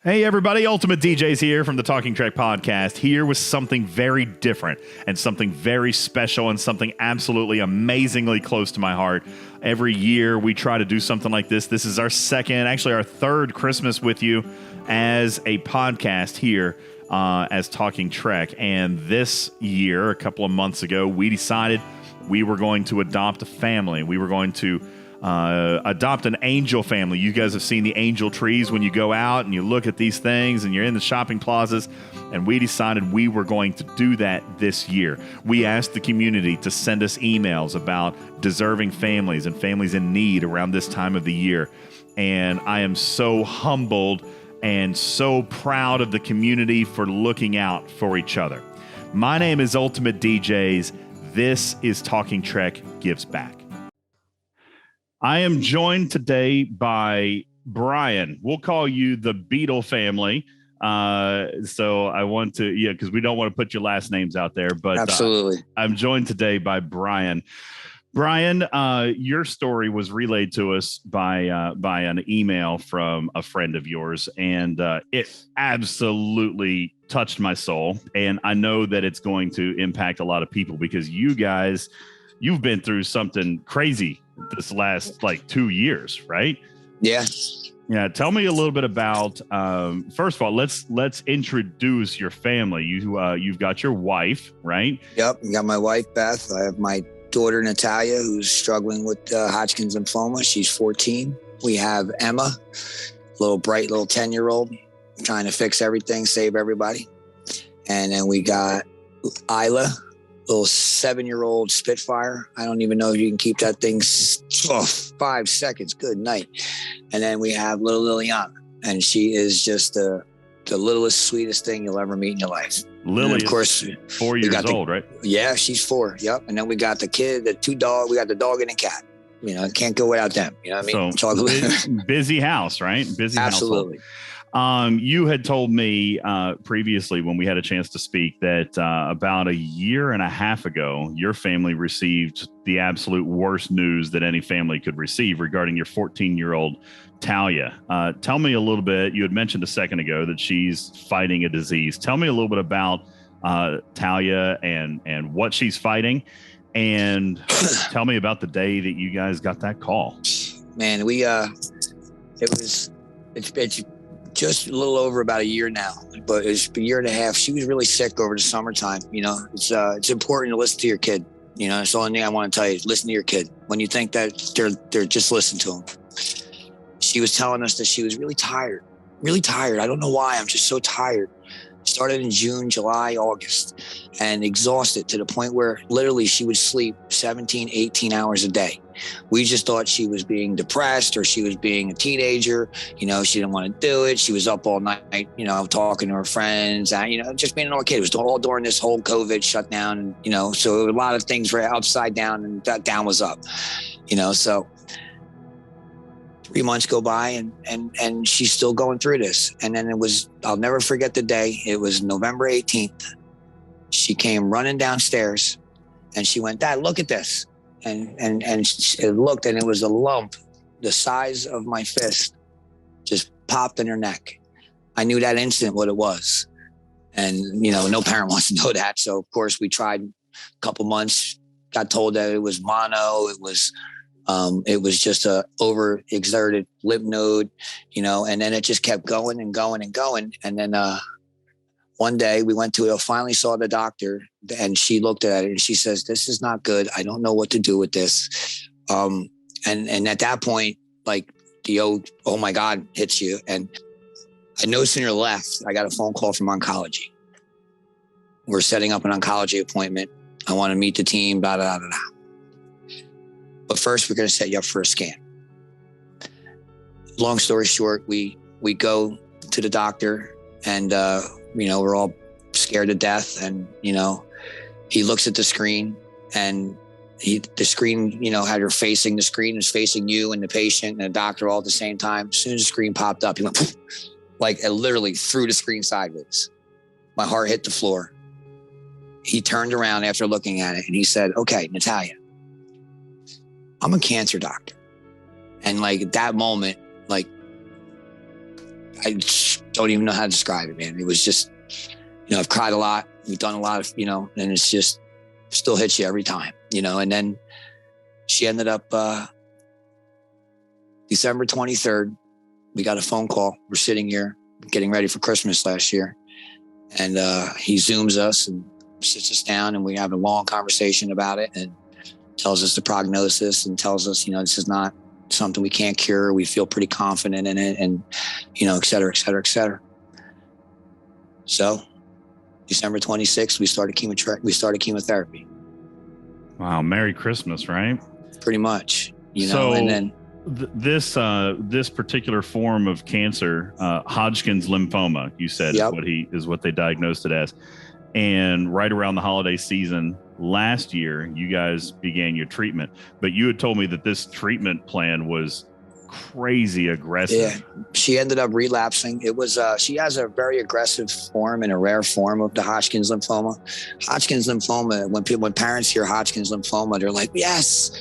Hey everybody, UltimatDJz here from the Talking Trek podcast, here with something very different and something very special and something absolutely amazingly close to my heart. Every year we try to do something like this. This is our our third Christmas with you as a podcast here as Talking Trek. And this year, a couple of months ago, we decided we were going to adopt a family. We were going to adopt an angel family. You guys have seen the angel trees when you go out and you look at these things and you're in the shopping plazas, and we decided we were going to do that this year. We asked the community to send us emails about deserving families and families in need around this time of the year, and I am so humbled and so proud of the community for looking out for each other. My name is UltimatDJz. This is Talking Trek Gives Back. I am joined today by Brian. We'll call you the Beatle family. So I want to, because we don't want to put your last names out there, but absolutely. I'm joined today by Brian. Brian, your story was relayed to us by an email from a friend of yours, and it absolutely touched my soul. And I know that it's going to impact a lot of people because you've been through something crazy this last 2 years, right? Yeah. Yeah. Tell me a little bit about, first of all, let's introduce your family. You've got your wife, right? Yep. I got my wife, Beth. I have my daughter, Talia, who's struggling with Hodgkin's lymphoma. She's 14. We have Emma, bright little 10-year-old, trying to fix everything, save everybody. And then we got Isla, little 7-year-old Spitfire. I don't even know if you can keep that thing 5 seconds. Good night. And then we have little Liliana, and she is just the littlest, sweetest thing you'll ever meet in your life. Lily, of course, 4 years old, right? Yeah, she's 4. Yep. And then we got the kid, the 2 dogs. We got the dog and the cat. Can't go without them. You know what I mean? So busy house, right? Busy Absolutely. Household. You had told me previously when we had a chance to speak that about a year and a half ago, your family received the absolute worst news that any family could receive regarding your 14-year-old Talia. Tell me a little bit. You had mentioned a second ago that she's fighting a disease. Tell me a little bit about Talia and what she's fighting, and tell me about the day that you guys got that call. Man, it's just a little over about a year now, but it's a year and a half. She was really sick over the summertime. It's important to listen to your kid. It's the only thing I want to tell you. Listen to your kid. When you think that they're just listen to them. She was telling us that she was really tired. I don't know why. I'm just so tired. Started in June, July, August, and exhausted to the point where literally she would sleep 17, 18 hours a day. We just thought she was being depressed or she was being a teenager. She didn't want to do it. She was up all night, talking to her friends, just being an old kid. It was all during this whole COVID shutdown, so a lot of things were upside down and that down was up, so 3 months go by and she's still going through this. And then I'll never forget the day. It was November 18th. She came running downstairs and she went, "Dad, look at this." And she looked, and it was a lump the size of my fist just popped in her neck. I knew that instant what it was. And, no parent wants to know that. So of course we tried a couple months, got told that it was mono. It was just a overexerted lymph node, and then it just kept going and going and going. And then one day we finally saw the doctor, and she looked at it and she says, "This is not good. I don't know what to do with this." And at that point, the oh my God hits you. And I no sooner left, I got a phone call from oncology. We're setting up an oncology appointment. I want to meet the team, blah, blah, blah, blah. But first, we're going to set you up for a scan. Long story short, we go to the doctor, and we're all scared to death. And he looks at the screen, and the screen, had her facing the screen, is facing you and the patient and the doctor all at the same time. As soon as the screen popped up, he went it literally threw the screen sideways. My heart hit the floor. He turned around after looking at it, and he said, "Okay, Talia, I'm a cancer doctor." And at that moment, I don't even know how to describe it, man. It was just, I've cried a lot. We've done a lot of, and it's just still hits you every time, and then she ended up, December 23rd, we got a phone call. We're sitting here getting ready for Christmas last year. And he Zooms us and sits us down, and we have a long conversation about it and tells us the prognosis and tells us, this is not something we can't cure. We feel pretty confident in it, and, et cetera, et cetera, et cetera. So December 26th, we started chemotherapy. Wow. Merry Christmas, right? Pretty much, so, and then this particular form of cancer, Hodgkin's lymphoma, you said, yep. is what they diagnosed it as. And right around the holiday season last year, you guys began your treatment, but you had told me that this treatment plan was crazy aggressive. Yeah, she ended up relapsing. It was, she has a very aggressive form and a rare form of the Hodgkin's lymphoma. Hodgkin's lymphoma, when parents hear Hodgkin's lymphoma, they're like, yes,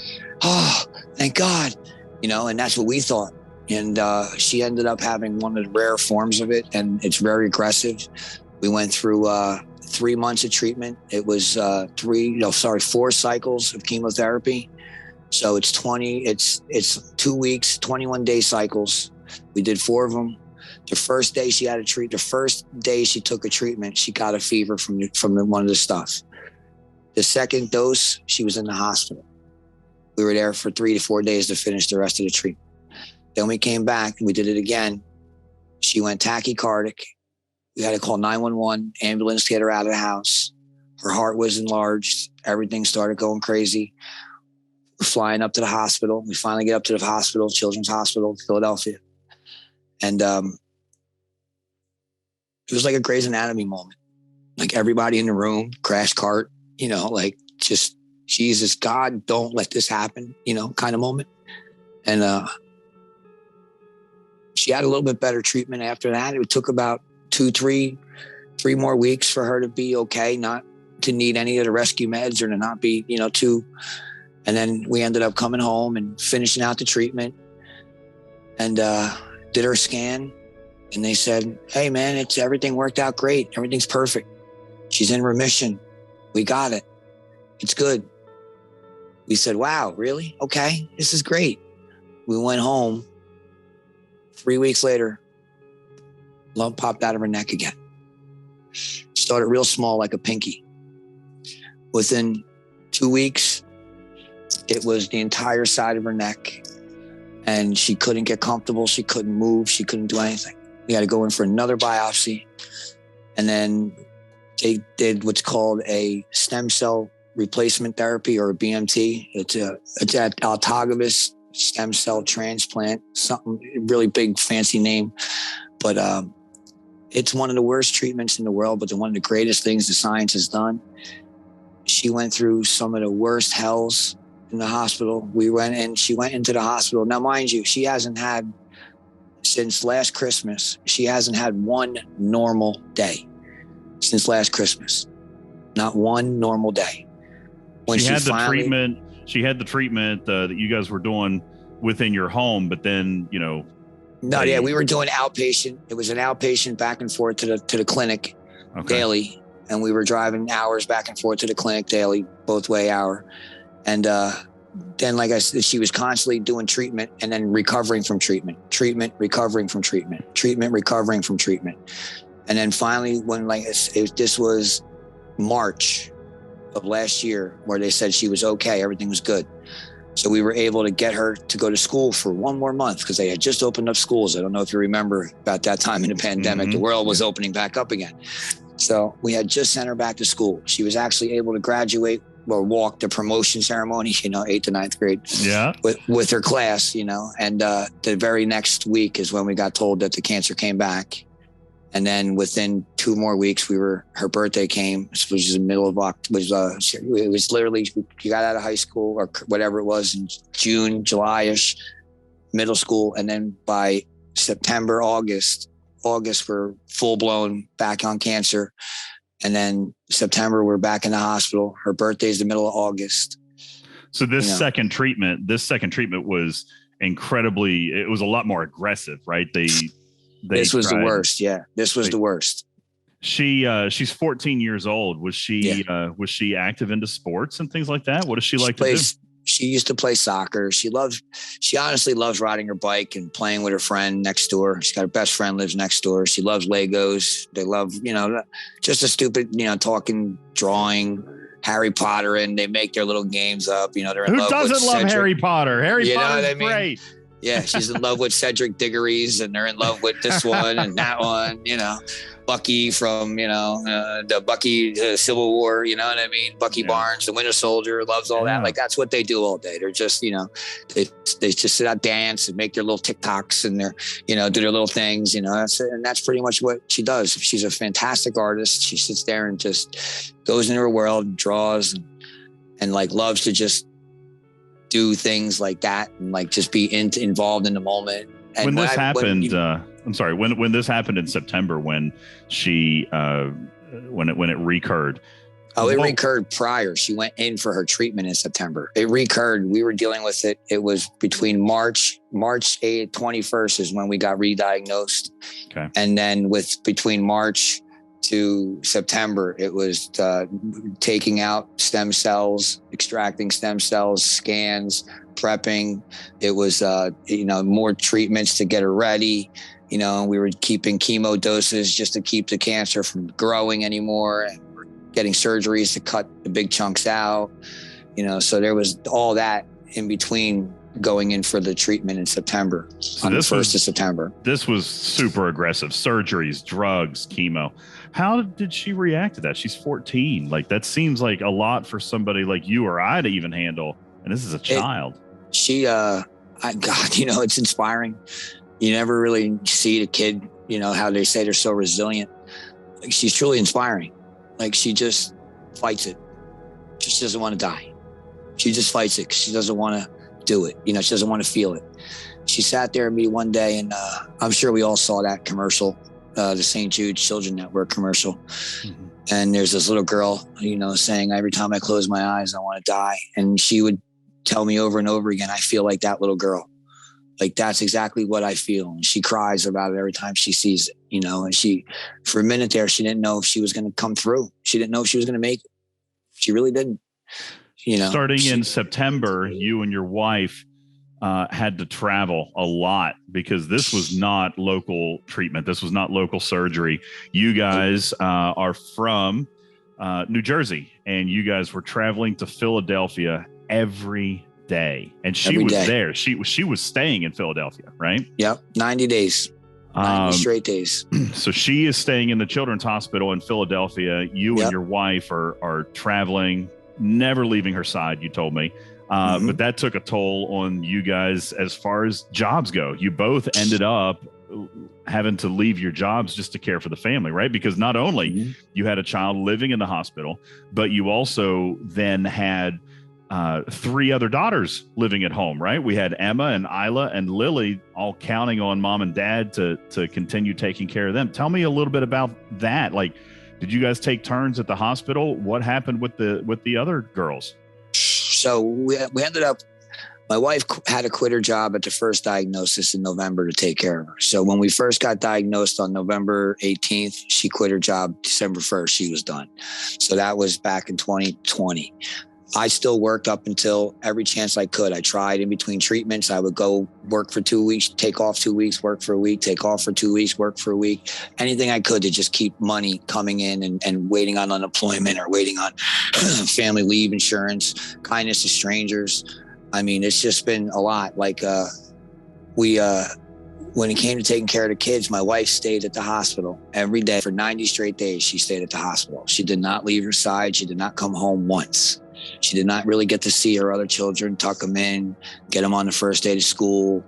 oh, thank God. And that's what we thought. And she ended up having one of the rare forms of it, and it's very aggressive. We went through 3 months of treatment. It was 4 cycles of chemotherapy. So it's 2 weeks, 21-day cycles. We did 4 of them. The first day she took a treatment, she got a fever from one of the stuff. The second dose, she was in the hospital. We were there for 3 to 4 days to finish the rest of the treatment. Then we came back and we did it again. She went tachycardic. We had to call 911, ambulance to get her out of the house. Her heart was enlarged. Everything started going crazy. We're flying up to the hospital. We finally get up to the hospital, Children's Hospital, Philadelphia. And it was like a Grey's Anatomy moment. Like everybody in the room, crash cart, just, Jesus, God, don't let this happen, kind of moment. And she had a little bit better treatment after that. It took about 3 more weeks for her to be okay, not to need any of the rescue meds or to not be, too. And then we ended up coming home and finishing out the treatment and did her scan. And they said, hey, man, everything worked out great. Everything's perfect. She's in remission. We got it. It's good. We said, wow, really? Okay, this is great. We went home. 3 weeks later, lump popped out of her neck again. Started real small, like a pinky. Within 2 weeks, it was the entire side of her neck. And she couldn't get comfortable. She couldn't move. She couldn't do anything. We had to go in for another biopsy. And then they did what's called a stem cell replacement therapy, or a BMT. It's an autologous stem cell transplant, something really big, fancy name. But it's one of the worst treatments in the world, but one of the greatest things the science has done. She went through some of the worst hells in the hospital. She went into the hospital. Now, mind you, she hasn't had, since last Christmas, she hasn't had one normal day since last Christmas. Not one normal day. When she had the treatment that you guys were doing within your home, but then, we were doing outpatient. It was an outpatient back and forth to the clinic daily. And we were driving hours back and forth to the clinic daily, both way hour. And then, like I said, she was constantly doing treatment and then recovering from treatment, recovering from treatment, recovering from treatment. And then finally, when this was March of last year, where they said she was okay, everything was good. So we were able to get her to go to school for 1 more month because they had just opened up schools. I don't know if you remember about that time in the pandemic, The world was opening back up again. So we had just sent her back to school. She was actually able to graduate or walk the promotion ceremony, 8th to 9th grade with her class, and the very next week is when we got told that the cancer came back. And then within 2 more weeks, her birthday came, which was the middle of October. It was literally, she got out of high school or whatever it was in June, July-ish, middle school. And then by September, August, we're full blown back on cancer. And then September, we're back in the hospital. Her birthday is the middle of August. So this second treatment was incredibly, it was a lot more aggressive, right? This was the worst. Yeah, this was the worst. She's 14 years old. Was she active into sports and things like that? What does she like to do? She used to play soccer. She honestly loves riding her bike and playing with her friend next door. She's got her best friend lives next door. She loves Legos. They love, just a stupid, talking, drawing, Harry Potter, and they make their little games up. They're in love with Who doesn't love Cedric. Harry Potter? Harry Potter's great. Yeah, she's in love with Cedric Diggory's, and they're in love with this one and that one, Bucky from, the Bucky Civil War, you know what I mean? Bucky Barnes, the Winter Soldier, loves all that. Like, that's what they do all day. They're just, they just sit out, dance and make their little TikToks and their, do their little things, and that's pretty much what she does. She's a fantastic artist. She sits there and just goes into her world, draws and like loves to just do things like that and like just be involved in the moment. And when this happened, I'm sorry, when this happened in September, when she when it recurred. Oh, it recurred prior. She went in for her treatment in September. It recurred. We were dealing with it. It was between March 8th, 21st is when we got re-diagnosed. Okay. And then between March to September, it was taking out stem cells, extracting stem cells, scans, prepping. It was, more treatments to get her ready. We were keeping chemo doses just to keep the cancer from growing anymore. And we're getting surgeries to cut the big chunks out. So there was all that in between going in for the treatment in September, on the 1st of September. This was super aggressive. Surgeries, drugs, chemo. How did she react to that? She's 14. Like, that seems like a lot for somebody like you or I to even handle. And this is a child. It's inspiring. You never really see the kid, how they say they're so resilient. Like, she's truly inspiring. Like, she just fights it. She doesn't want to die. She just fights it 'cause she doesn't want to do it. She doesn't want to feel it. She sat there with me one day, and I'm sure we all saw that commercial, the St. Jude Children Network commercial. Mm-hmm. And there's this little girl, saying, every time I close my eyes, I want to die. And she would tell me over and over again, I feel like that little girl. Like, that's exactly what I feel. And she cries about it every time she sees it, and for a minute there, she didn't know if she was going to come through. She didn't know if she was going to make it. She really didn't. Starting in September, you and your wife had to travel a lot because this was not local treatment. This was not local surgery. You guys are from New Jersey, and you guys were traveling to Philadelphia every day. And she was there. She was staying in Philadelphia, right? Yep. 90 days. 90 straight days. So she is staying in the Children's Hospital in Philadelphia. You and your wife are traveling, never leaving her side, you told me. But that took a toll on you guys as far as jobs go. You both ended up having to leave your jobs just to care for the family, right? Because not only you had a child living in the hospital, but you also then had 3 other daughters living at home, right? We had Emma and Isla and Lily all counting on mom and dad to continue taking care of them. Tell me a little bit about that. Like, did you guys take turns at the hospital? What happened with the other girls? So we ended up, my wife had to quit her job at the first diagnosis in November to take care of her. So when we first got diagnosed on November 18th, she quit her job. December 1st, she was done. So that was back in 2020. I still worked up until every chance I could. I tried in between treatments. I would go work for 2 weeks, take off 2 weeks, work for a week, take off for 2 weeks, work for a week. Anything I could to just keep money coming in and waiting on unemployment or waiting on family leave insurance, kindness to strangers. I mean, it's just been a lot. Like when it came to taking care of the kids, my wife stayed at the hospital every day for 90 straight days. She stayed at the hospital. She did not leave her side. She did not come home once. She did not really get to see her other children, tuck them in, get them on the first day to school,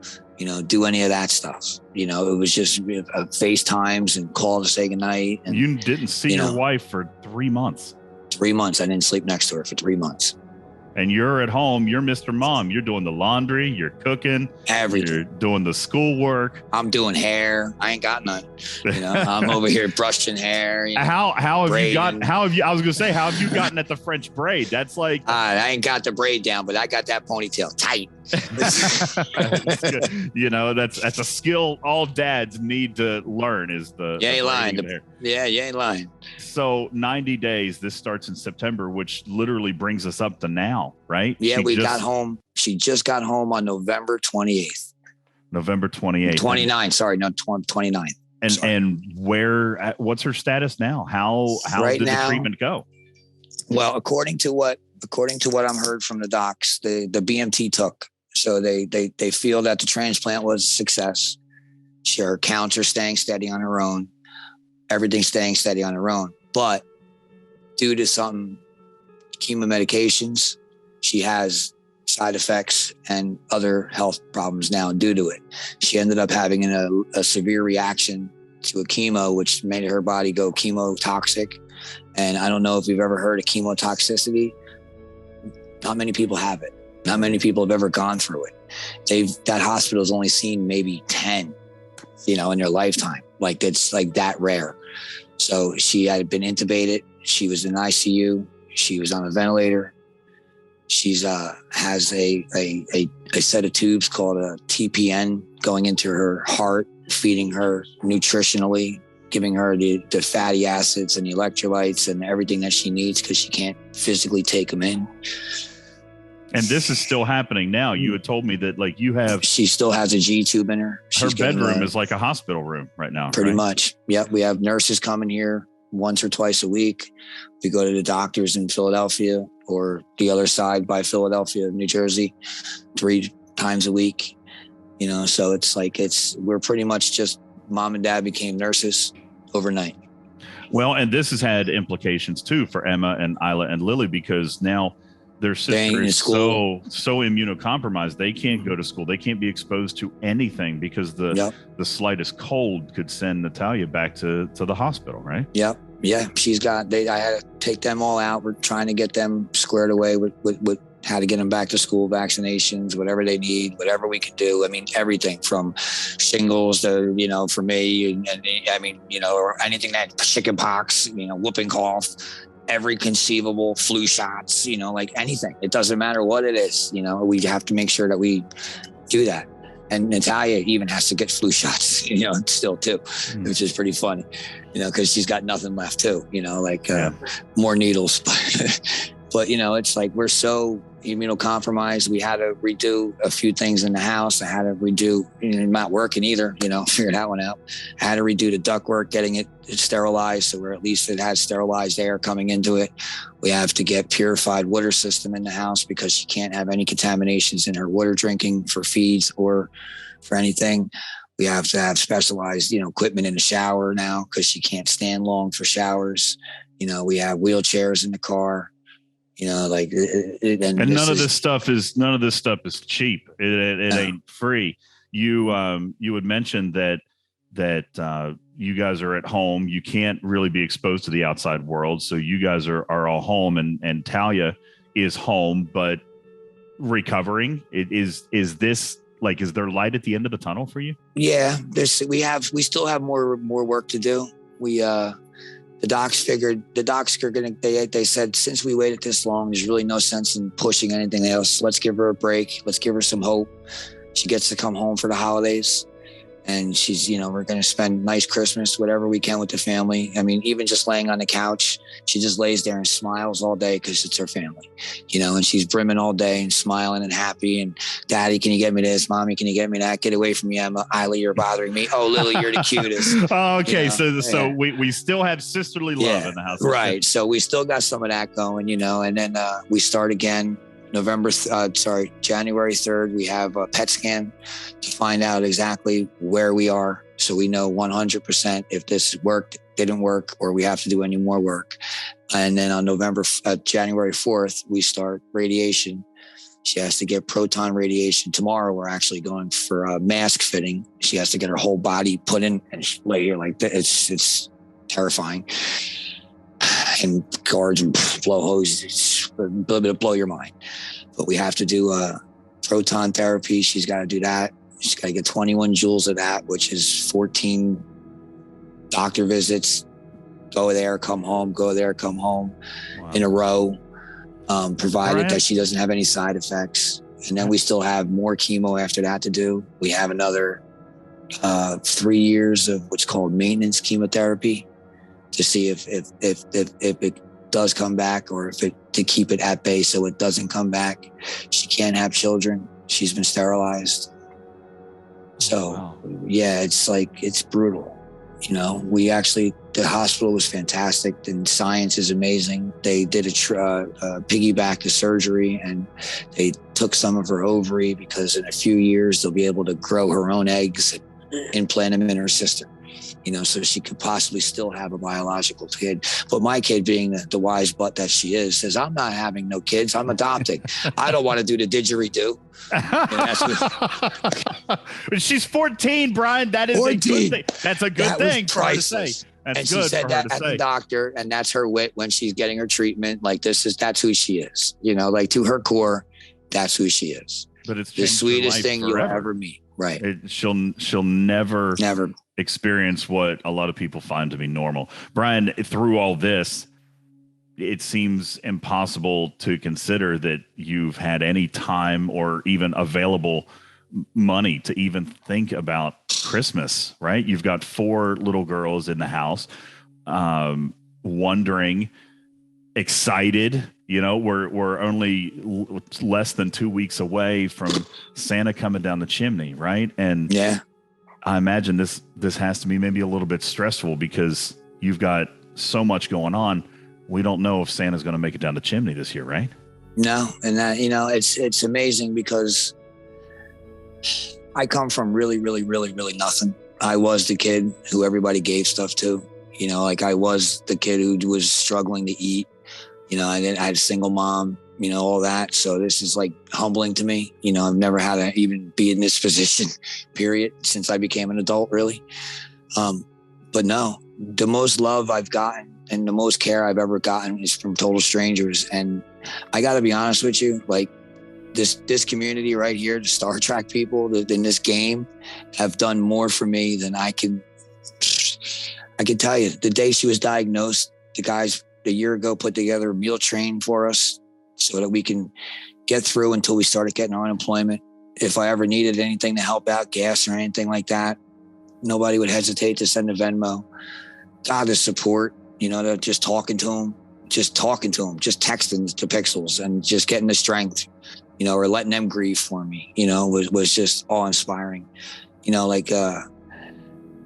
do any of that stuff. It was just FaceTimes and call to say goodnight. And you didn't see your wife for 3 months. 3 months. I didn't sleep next to her for 3 months. And you're at home, you're Mr. Mom. You're doing the laundry, you're cooking, everything. you're doing the schoolwork. I'm doing hair. I ain't got none. I'm over here brushing hair. How have braiding. I was gonna say, how have you gotten at the French braid? That's like I ain't got the braid down, but I got that ponytail tight. That's a skill all dads need to learn is the you ain't lying. Yeah, you ain't lying. So 90 days, this starts in September, which literally brings us up to now, right? Yeah, got home. She just got home on November 28th. November 28th. 29th, sorry, no, 29th. And what's her status now? How did the treatment go? Well, according to what I'm heard from the docs, the BMT took. So they feel that the transplant was a success. Her counts are staying steady on her own. Everything's staying steady on her own. But due to some chemo medications, she has side effects and other health problems now due to it. She ended up having a severe reaction to a chemo, which made her body go chemotoxic. And I don't know if you've ever heard of chemotoxicity. Not many people have it. Not many people have ever gone through it. That hospital's only seen maybe 10, in their lifetime. Like it's like that rare. So she had been intubated. She was in ICU. She was on a ventilator. She's has a set of tubes called a TPN going into her heart, feeding her nutritionally, giving her the fatty acids and the electrolytes and everything that she needs because she can't physically take them in. And this is still happening now. You had told me that she still has a G tube in her. Her bedroom is like a hospital room right now. Pretty right? much. Yep. We have nurses coming here once or twice a week. We go to the doctors in Philadelphia or the other side by Philadelphia, New Jersey, 3 times a week. So we're pretty much just mom and dad became nurses overnight. Well, and this has had implications too for Emma and Isla and Lily because now their sister is so immunocompromised. They can't go to school. They can't be exposed to anything because the slightest cold could send Natalia back to the hospital, right? Yep. Yeah. I had to take them all out. We're trying to get them squared away with how to get them back to school, vaccinations, whatever they need, whatever we can do. I mean, everything from shingles to, for me, or anything that chicken pox, whooping cough, every conceivable flu shots, like anything. It doesn't matter what it is, we have to make sure that we do that. And Natalia even has to get flu shots, still too, which is pretty funny, because she's got nothing left too, more needles. But, it's like we're so immunocompromised. We had to redo a few things in the house. I had to redo, not working either, figure that one out. I had to redo the ductwork, getting it sterilized. So where at least it has sterilized air coming into it. We have to get purified water system in the house because she can't have any contaminations in her water drinking for feeds or for anything. We have to have specialized, equipment in the shower now because she can't stand long for showers. We have wheelchairs in the car. None of this stuff is cheap. It ain't free. You had mentioned that you guys are at home. You can't really be exposed to the outside world. So you guys are all home and Talia is home, but recovering. Is there light at the end of the tunnel for you? Yeah, we still have more work to do. The docs are going to, they said, since we waited this long, there's really no sense in pushing anything else. Let's give her a break. Let's give her some hope. She gets to come home for the holidays. And she's, we're going to spend nice Christmas, whatever we can with the family. I mean, even just laying on the couch, she just lays there and smiles all day because it's her family, and she's brimming all day and smiling and happy. And Daddy, can you get me this? Mommy, can you get me that? Get away from me, Emma. Isla, you're bothering me. Oh, Lily, you're the cutest. Okay. So we still have sisterly love in the house. Right. So we still got some of that going, and then we start again. January 3rd, we have a PET scan to find out exactly where we are. So we know 100% if this worked, didn't work, or we have to do any more work. And then on January 4th, we start radiation. She has to get proton radiation. Tomorrow, we're actually going for a mask fitting. She has to get her whole body put in and lay here like that. It's terrifying. hand guards and blow hoses. It's a little bit of blow your mind. But we have to do proton therapy. She's got to do that. She's got to get 21 joules of that, which is 14 doctor visits. Go there, come home, go there, come home in a row, provided that she doesn't have any side effects. And then we still have more chemo after that to do. We have another 3 years of what's called maintenance chemotherapy to see if it does come back, or to keep it at bay so it doesn't come back. She can't have children. She's been sterilized. So yeah, it's brutal. The hospital was fantastic, and science is amazing. They did a piggyback to surgery, and they took some of her ovary because in a few years they'll be able to grow her own eggs and implant them in her sister, so she could possibly still have a biological kid. But my kid, being the wise butt that she is, says, I'm not having no kids. I'm adopting. I don't want to do the didgeridoo. She's 14, Brian. That is 14. A good thing. That's a good thing. Priceless. And she said that at the doctor, and that's her wit when she's getting her treatment. Like, that's who she is. Like, to her core, that's who she is. But it's the sweetest thing you'll ever meet. Right. She'll never experience what a lot of people find to be normal. Brian, through all this, it seems impossible to consider that you've had any time or even available money to even think about Christmas, right? You've got 4 little girls in the house, wondering, excited. We're only less than 2 weeks away from Santa coming down the chimney, right? And yeah, I imagine this has to be maybe a little bit stressful because you've got so much going on. We don't know if Santa's going to make it down the chimney this year, right? No, and that it's amazing because I come from really, really, really, really nothing. I was the kid who everybody gave stuff to. I was the kid who was struggling to eat. I had a single mom, all that. So this is like humbling to me. I've never had to even be in this position, period, since I became an adult, really. But no, the most love I've gotten and the most care I've ever gotten is from total strangers. And I got to be honest with you, like this community right here, the Star Trek people in this game have done more for me than I can tell you. The day she was diagnosed, the guys a year ago put together a meal train for us so that we can get through until we started getting our unemployment. If I ever needed anything to help out, gas or anything like that, nobody would hesitate to send a Venmo. God, the support, just talking to them, just texting to Pixels and just getting the strength, or letting them grieve for me, was just awe-inspiring.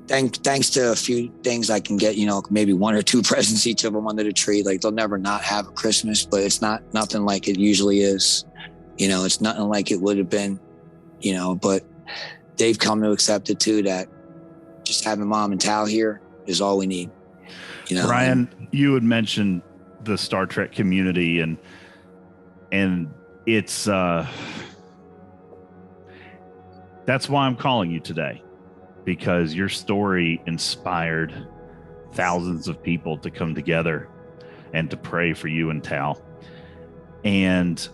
Thanks to a few things I can get, maybe 1 or 2 presents each of them under the tree. Like, they'll never not have a Christmas, but it's nothing like it usually is. It's nothing like it would have been, but they've come to accept it too, that just having Mom and Tal here is all we need. Brian, you had mentioned the Star Trek community and it's, that's why I'm calling you today. Because your story inspired thousands of people to come together and to pray for you and Tal. And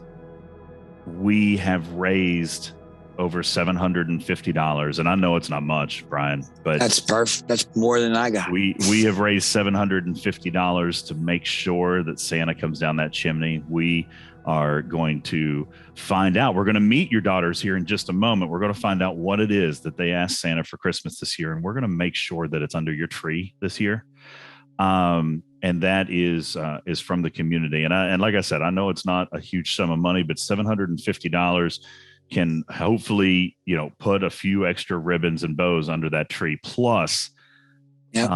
we have raised over $750. And I know it's not much, Brian, but that's perfect. That's more than I got. We have raised $750 to make sure that Santa comes down that chimney. We are going to find out. We're going to meet your daughters here in just a moment. We're going to find out what it is that they asked Santa for Christmas this year. And we're going to make sure that it's under your tree this year. And that is from the community. And like I said, I know it's not a huge sum of money, but $750 can hopefully, put a few extra ribbons and bows under that tree. Plus, yep.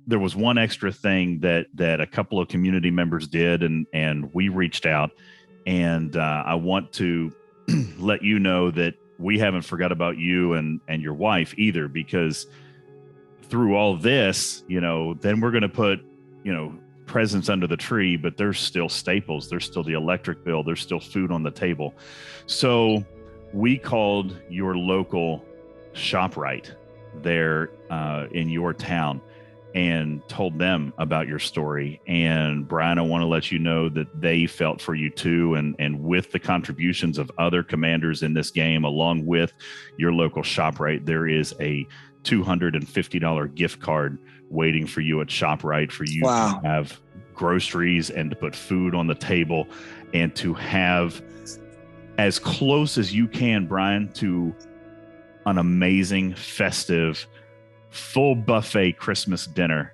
There was one extra thing that a couple of community members did, and we reached out, and I want to let you know that we haven't forgot about you and your wife either, because through all this, then we're going to put, presents under the tree, but there's still staples. There's still the electric bill. There's still food on the table. So we called your local ShopRite there in your town. and told them about your story. And Brian, I want to let you know that they felt for you too. And with the contributions of other commanders in this game, along with your local ShopRite, there is a $250 gift card waiting for you at ShopRite for you to have groceries and to put food on the table and to have as close as you can, Brian, to an amazing, festive, full buffet Christmas dinner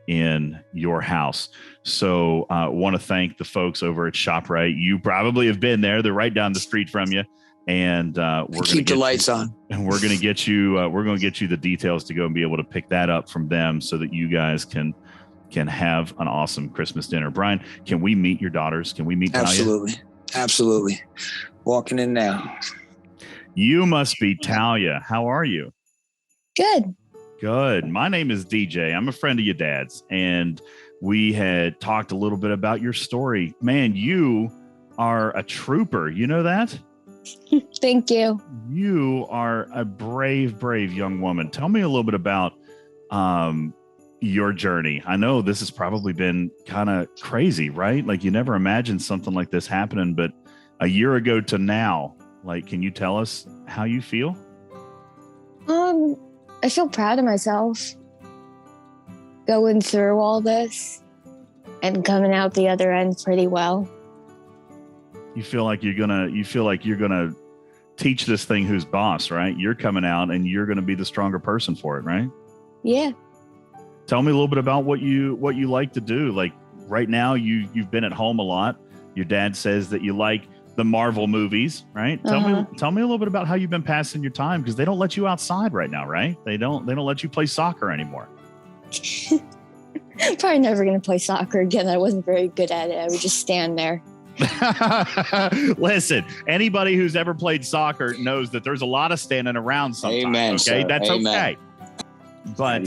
in your house. So I want to thank the folks over at ShopRite. You probably have been there. They're right down the street from you. And we're going to keep the lights on. And we're going to get you. We're going to get you the details to go and be able to pick that up from them, so that you guys can have an awesome Christmas dinner. Brian, can we meet your daughters? Can we meet Talia? Absolutely. Walking in now. You must be Talia. How are you? Good. My name is DJ. I'm a friend of your dad's, and we had talked a little bit about your story. Man, you are a trooper. You know that? Thank you. You are a brave young woman. Tell me a little bit about your journey. I know this has probably been kind of crazy, right? Like, you never imagined something like this happening, but a year ago to now, like, can you tell us how you feel? I feel proud of myself going through all this and coming out the other end pretty well. You feel like you're gonna teach this thing who's boss, right? You're coming out and you're gonna be the stronger person for it, right? Yeah. Tell me a little bit about what you like to do. Like, right now, you've been at home a lot. Your dad says that you like the Marvel movies, right? Tell me a little bit about how you've been passing your time, because they don't let you outside right now, right? They don't let you play soccer anymore. Probably never gonna play soccer again. I wasn't very good at it. I would just stand there. Listen, anybody who's ever played soccer knows that there's a lot of standing around sometimes. Amen, okay, sir. that's Amen. okay. But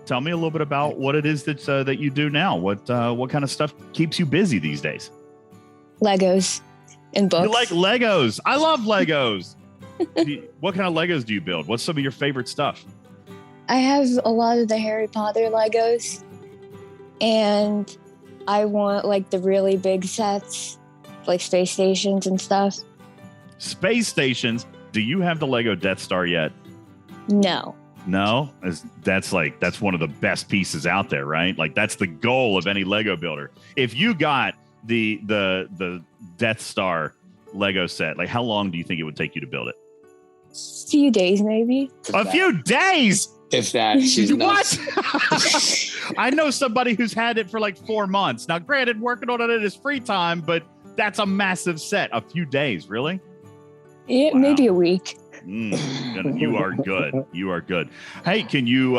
tell me a little bit about what it is that you do now. What kind of stuff keeps you busy these days? Legos and books. You like Legos? I love Legos. What kind of Legos do you build? What's some of your favorite stuff? I have a lot of the Harry Potter Legos, and I want like the really big sets, like space stations and stuff. Space stations? Do you have the Lego Death Star yet? No. No? That's one of the best pieces out there, right? Like, that's the goal of any Lego builder. If you got the Death Star Lego set, like, how long do you think it would take you to build it? A few days, maybe. A few days? If that. She's what? I know somebody who's had it for like 4 months. Now, granted, working on it in his free time, but that's a massive set. A few days, really? Yeah, wow. Maybe a week. You are good. You are good. Hey, can you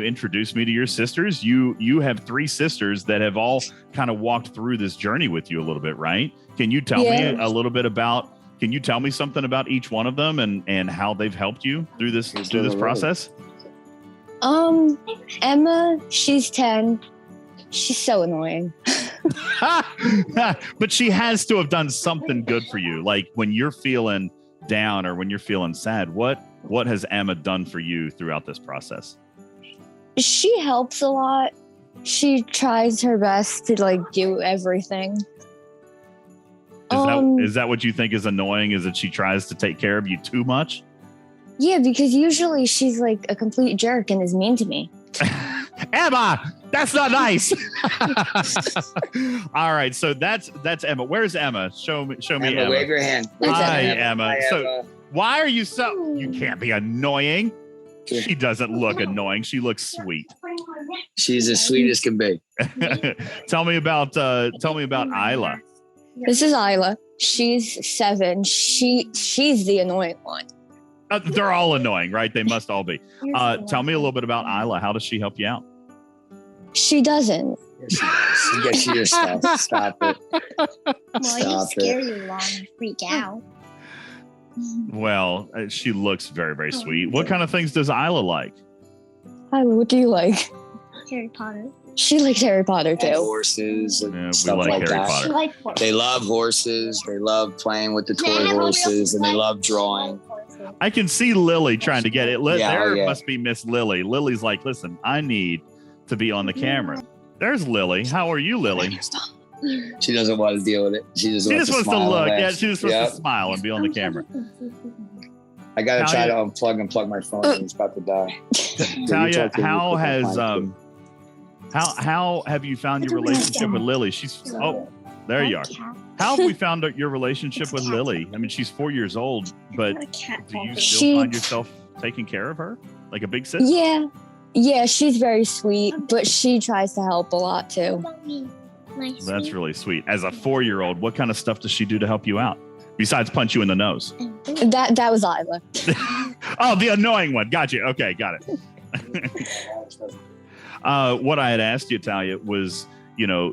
introduce me to your sisters? You have 3 sisters that have all kind of walked through this journey with you a little bit, right? Can you tell me a little bit about? Can you tell me something about each one of them and how they've helped you through this process? Emma, she's 10. She's so annoying. But she has to have done something good for you. Like, when you're feeling down or when you're feeling sad, what has Emma done for you throughout this process? She helps a lot. She tries her best to like do everything. Is that what you think is annoying? Is that she tries to take care of you too much? Yeah, because usually she's like a complete jerk and is mean to me. Emma, that's not nice. All right, so that's Emma. Where's Emma? Show me Emma. Wave your hand. Hi, Emma. So why are you so? You can't be annoying. She doesn't look annoying. She looks sweet. She's as sweet as can be. Tell me about Isla. This is Isla. She's 7. She's the annoying one. They're all annoying, right? They must all be. Tell me a little bit about Isla. How does she help you out? She doesn't. She gets you your stuff. Stop it. Well, you scare you long and freak out. Well, she looks very, very sweet. What kind of things does Isla like? Isla, what do you like? Harry Potter. She likes Harry Potter too. And horses and stuff we like like Harry that. Potter. She likes horses. They love horses. They love playing with the toy horses, and they love drawing. I can see Lily trying to get it. Yeah. Must be Miss Lily. Lily's like, listen, I need to be on the camera. There's Lily. How are you, Lily? She doesn't want to deal with it. She just wants to smile look. and Yeah, laugh. she just wants to smile and be on the camera. I gotta try to unplug and plug my phone. It's about to die. Talia, how have you found your relationship with Lily? There you are. How have we found your relationship with Lily? I mean, she's 4 years old, but do you still find yourself taking care of her like a big sister? Yeah, she's very sweet, but she tries to help a lot too. That's really sweet. As a 4-year-old, what kind of stuff does she do to help you out besides punch you in the nose? That was Isla. Oh, the annoying one. Got you. Okay, got it. What I had asked you, Talia, was,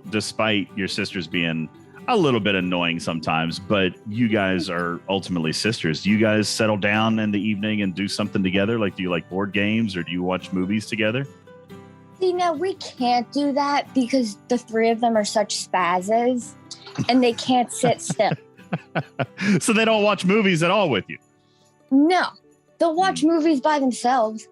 despite your sisters being a little bit annoying sometimes, but you guys are ultimately sisters. Do you guys settle down in the evening and do something together? Like, do you like board games or do you watch movies together? We can't do that because the three of them are such spazzes and they can't sit still. So they don't watch movies at all with you? No, they'll watch movies by themselves,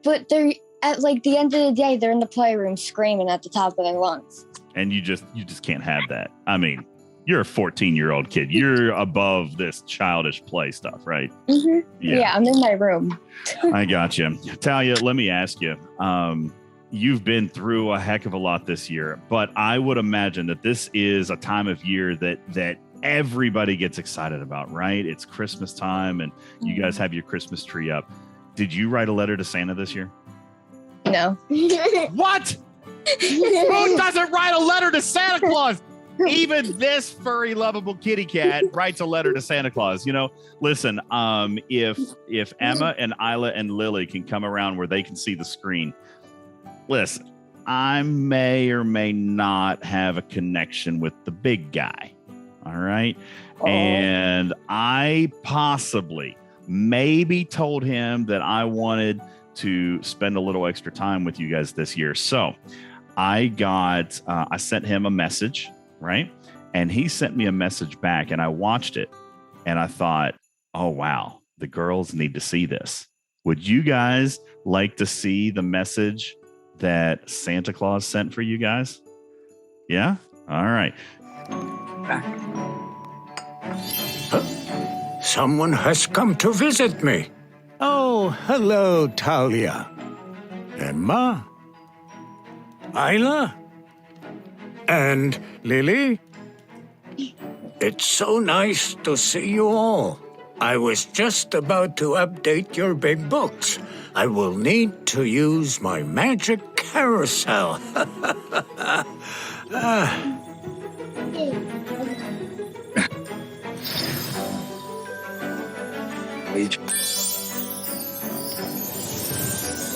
but they're at the end of the day, they're in the playroom screaming at the top of their lungs. And you just can't have that. I mean, you're a 14-year-old kid. You're above this childish play stuff, right? Mm-hmm. Yeah, I'm in my room. I got you. Talia, let me ask you. You've been through a heck of a lot this year, but I would imagine that this is a time of year that everybody gets excited about, right? It's Christmas time and you guys have your Christmas tree up. Did you write a letter to Santa this year? No. What? Who doesn't write a letter to Santa Claus? Even this furry, lovable kitty cat writes a letter to Santa Claus. Listen, if Emma and Isla and Lily can come around where they can see the screen, listen, I may or may not have a connection with the big guy. All right. Oh. And I possibly maybe told him that I wanted to spend a little extra time with you guys this year. So I sent him a message, right? And he sent me a message back and I watched it and I thought, oh, wow, the girls need to see this. Would you guys like to see the message that Santa Claus sent for you guys? Yeah? All right. Someone has come to visit me. Oh, hello, Talia. Emma? Isla? And Lily? It's so nice to see you all. I was just about to update your big books. I will need to use my magic carousel.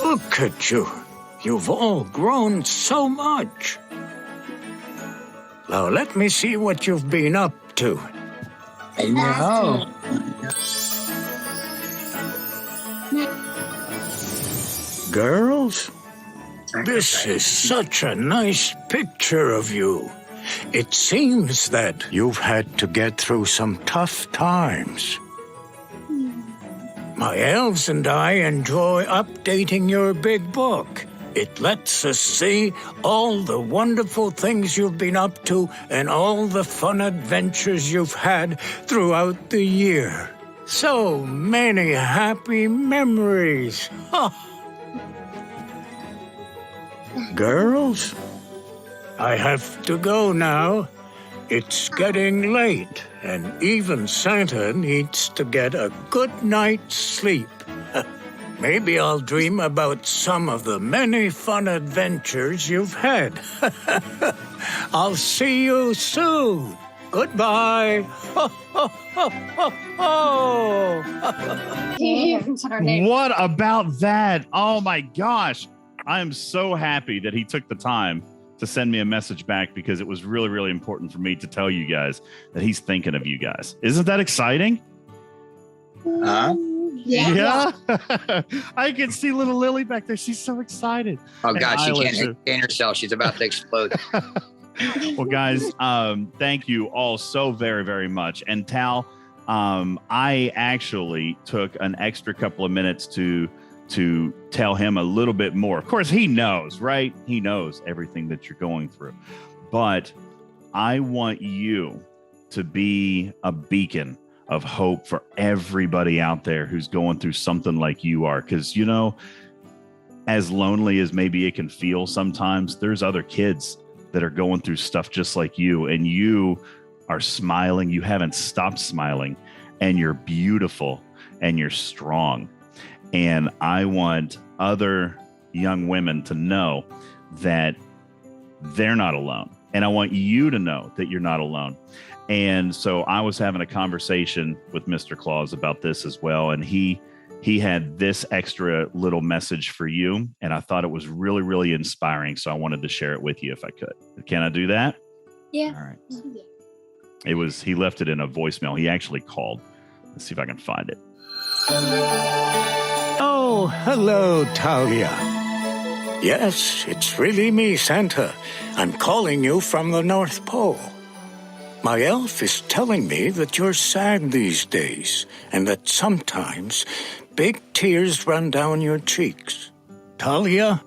Look at you. You've all grown so much. Now let me see what you've been up to. No. Girls, this is such a nice picture of you. It seems that you've had to get through some tough times. My elves and I enjoy updating your big book. It lets us see all the wonderful things you've been up to and all the fun adventures you've had throughout the year. So many happy memories. Girls, I have to go now. It's getting late, and even Santa needs to get a good night's sleep. Maybe I'll dream about some of the many fun adventures you've had. I'll see you soon. Goodbye. What about that? Oh my gosh. I am so happy that he took the time to send me a message back because it was really, really important for me to tell you guys that he's thinking of you guys. Isn't that exciting? Yeah. I can see little Lily back there. She's so excited. Oh, God, she can't contain herself. She's about to explode. Well, guys, thank you all so very, very much. And Tal, I actually took an extra couple of minutes to to tell him a little bit more. Of course, he knows, right? He knows everything that you're going through. But I want you to be a beacon of hope for everybody out there who's going through something like you are. Because, you know, as lonely as maybe it can feel sometimes, there's other kids that are going through stuff just like you, and you are smiling. You haven't stopped smiling, and you're beautiful and you're strong. And I want other young women to know that they're not alone. And I want you to know that you're not alone. And so I was having a conversation with Mr. Claus about this as well. And he had this extra little message for you. And I thought it was really, really inspiring. So I wanted to share it with you if I could. Can I do that? Yeah. All right. He left it in a voicemail. He actually called. Let's see if I can find it. Oh, hello, Talia. Yes, it's really me, Santa. I'm calling you from the North Pole. My elf is telling me that you're sad these days, and that sometimes big tears run down your cheeks. Talia,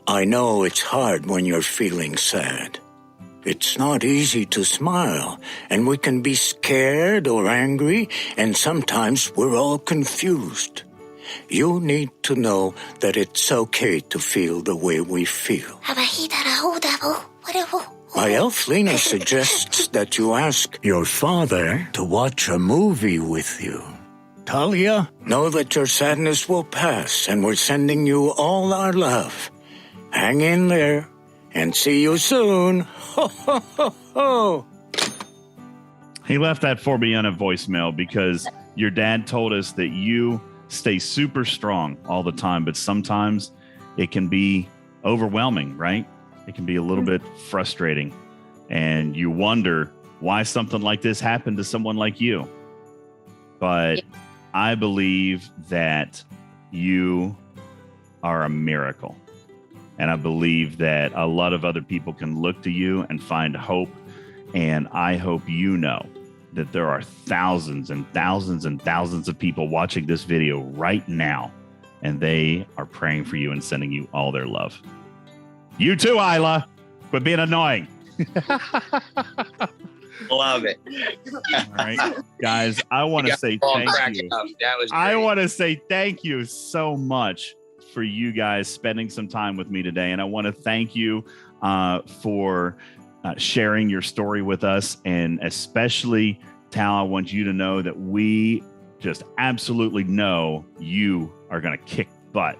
I know it's hard when you're feeling sad. It's not easy to smile, and we can be scared or angry, and sometimes we're all confused. You need to know that it's okay to feel the way we feel. My elf Lena suggests that you ask your father to watch a movie with you. Talia, know that your sadness will pass, and we're sending you all our love. Hang in there, and see you soon. Ho, ho, ho, ho. He left that for me on a voicemail because your dad told us that you stay super strong all the time, but sometimes it can be overwhelming, right? It can be a little bit frustrating, and you wonder why something like this happened to someone like you. But I believe that you are a miracle. And I believe that a lot of other people can look to you and find hope. And I hope you know that there are thousands and thousands and thousands of people watching this video right now, and they are praying for you and sending you all their love. You too, Isla. Quit being annoying. Love it. All right, guys, I want to say thank you. That was great. I want to say thank you so much for you guys spending some time with me today. And I want to thank you for sharing your story with us. And especially, Tal, I want you to know that we just absolutely know you are going to kick butt.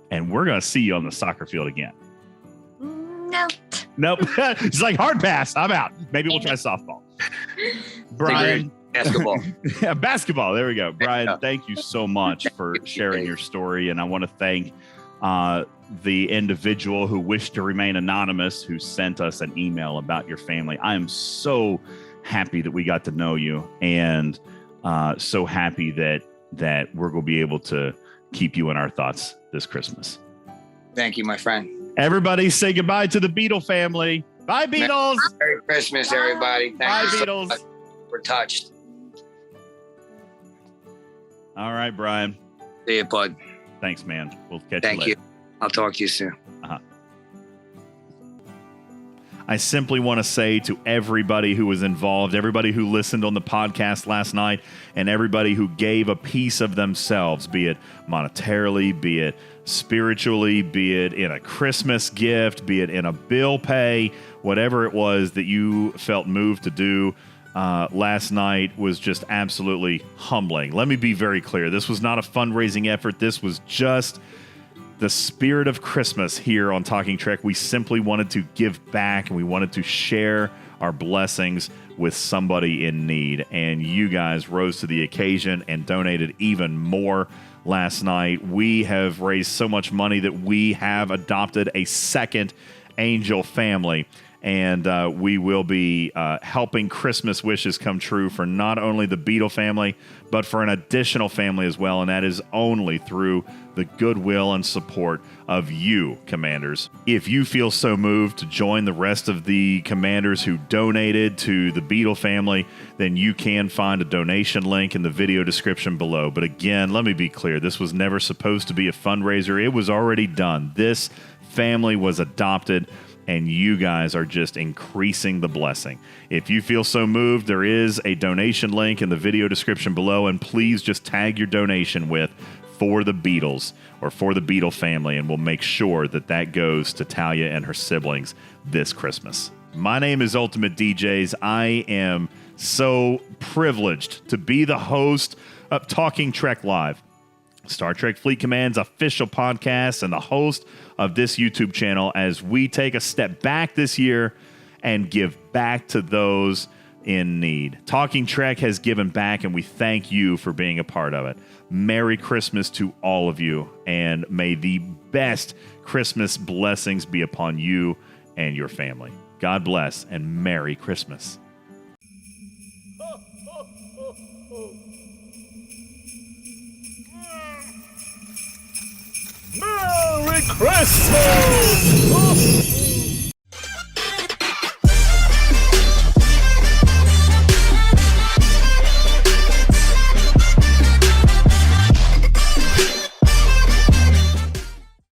And we're going to see you on the soccer field again. Nope. It's like hard pass. I'm out. Maybe we'll try softball. Brian. Basketball. Yeah, basketball. There we go. Brian, thank you so much for sharing your story. And I want to thank the individual who wished to remain anonymous, who sent us an email about your family. I am so happy that we got to know you, and so happy that we're going to be able to keep you in our thoughts this Christmas. Thank you, my friend. Everybody say goodbye to the Beatle family. Bye, Beatles. Merry Christmas, everybody. Bye, Beatles. So much. We're touched. All right, Brian. See you, bud. Thanks, man. We'll catch you Thank later. you. I'll talk to you soon. I simply want to say to everybody who was involved, everybody who listened on the podcast last night, and everybody who gave a piece of themselves, be it monetarily, be it spiritually, be it in a Christmas gift, be it in a bill pay, whatever it was that you felt moved to do last night was just absolutely humbling. Let me be very clear. This was not a fundraising effort. This was just the spirit of Christmas here on Talking Trek. We simply wanted to give back, and we wanted to share our blessings with somebody in need. And you guys rose to the occasion and donated even more last night. We have raised so much money that we have adopted a second angel family. And we will be helping Christmas wishes come true for not only the Beatle family, but for an additional family as well. And that is only through the goodwill and support of you, Commanders. If you feel so moved to join the rest of the Commanders who donated to the Beatle family, then you can find a donation link in the video description below. But again, let me be clear. This was never supposed to be a fundraiser. It was already done. This family was adopted, and you guys are just increasing the blessing. If you feel so moved, there is a donation link in the video description below, and please just tag your donation with For the Beatles or For the Beatle family, and we'll make sure that that goes to Talia and her siblings this Christmas. My name is UltimatDJz. I am so privileged to be the host of Talking Trek Live, Star Trek Fleet Command's official podcast, and the host of this YouTube channel as we take a step back this year and give back to those in need. Talking Trek has given back, and we thank you for being a part of it. Merry Christmas to all of you, and may the best Christmas blessings be upon you and your family. God bless, and Merry Christmas. Merry Christmas!